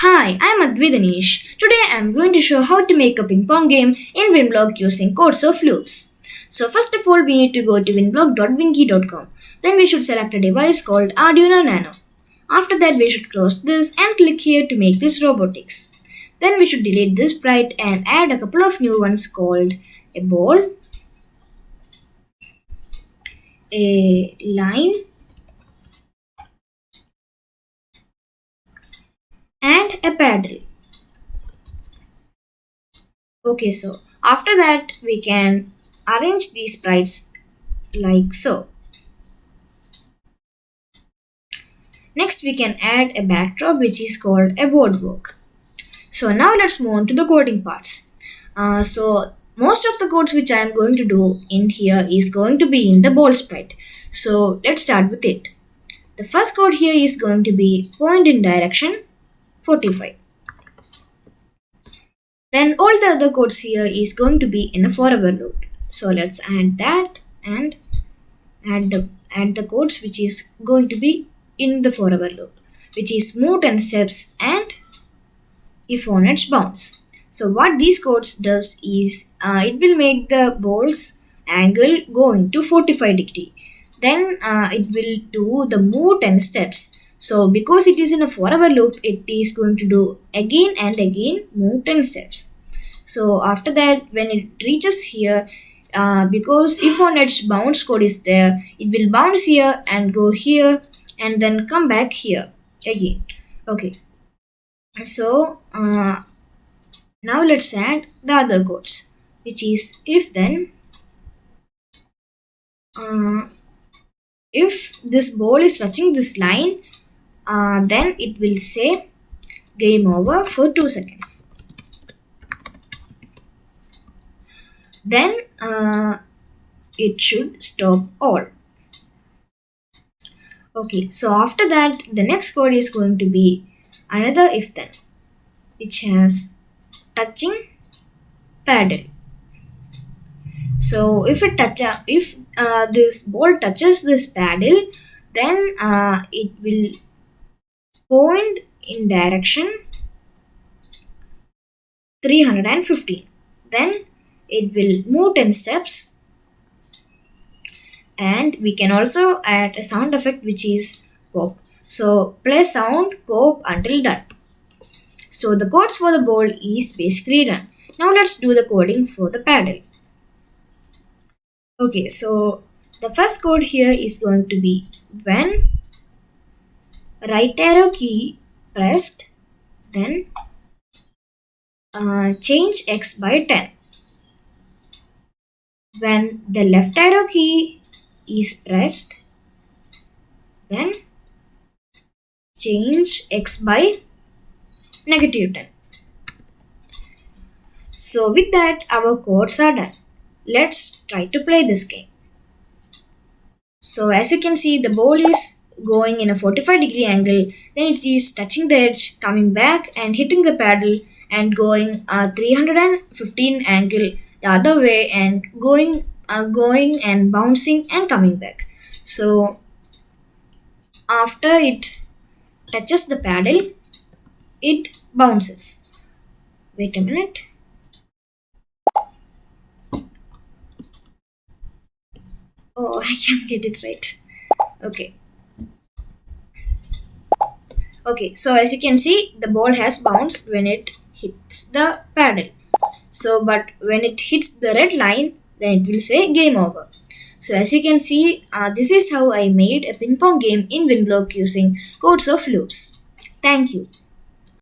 Hi, I'm Advidanish. Today I'm going to show how to make a ping pong game in WinBlock using codes of loops. So first of all we need to go to winblock.wingy.com. Then we should select a device called Arduino Nano. After that we should close this and click here to make this robotics. Then we should delete this sprite and add a couple of new ones called a ball, a line and a paddle. Okay, so after that we can arrange these sprites like so. Next we can add a backdrop which is called a boardwalk. So now let's move on to the coding parts. So most of the codes which I am going to do in here is going to be in the ball sprite. So let's start with it. The first code here is going to be point in direction 45. Then all the other codes here is going to be in a forever loop. So let's add that and add the codes which is going to be in the forever loop, which is move 10 steps and if on its bounce. So what these codes does is it will make the ball's angle go into 45 degree. Then it will do the move 10 steps. So because it is in a forever loop, it is going to do again and again move 10 steps. So after that when it reaches here, because if on its bounce code is there, it will bounce here and go here and then come back here again. Okay, so now let's add the other codes, which is if then if this ball is touching this line, then it will say game over for 2 seconds. Then it should stop all. Okay, so after that the next code is going to be another if then, which has touching paddle. So if this ball touches this paddle, then it will point in direction 315. Then it will move 10 steps, and we can also add a sound effect which is pop. So play sound pop until done. So the codes for the ball is basically done. Now let's do the coding for the paddle. Okay, so the first code here is going to be when right arrow key pressed, then change x by 10. When the left arrow key is pressed, then change x by -10. So with that our codes are done. Let's try to play this game. So as you can see, the ball is going in a 45-degree angle, then it is touching the edge, coming back and hitting the paddle and going a 315 angle the other way and going and bouncing and coming back. So after it touches the paddle, it bounces. Wait a minute. Oh, I can't get it right. Okay. Okay, so as you can see, the ball has bounced when it hits the paddle. So, but when it hits the red line, then it will say game over. So as you can see, this is how I made a ping pong game in WinBlock using codes of loops. Thank you.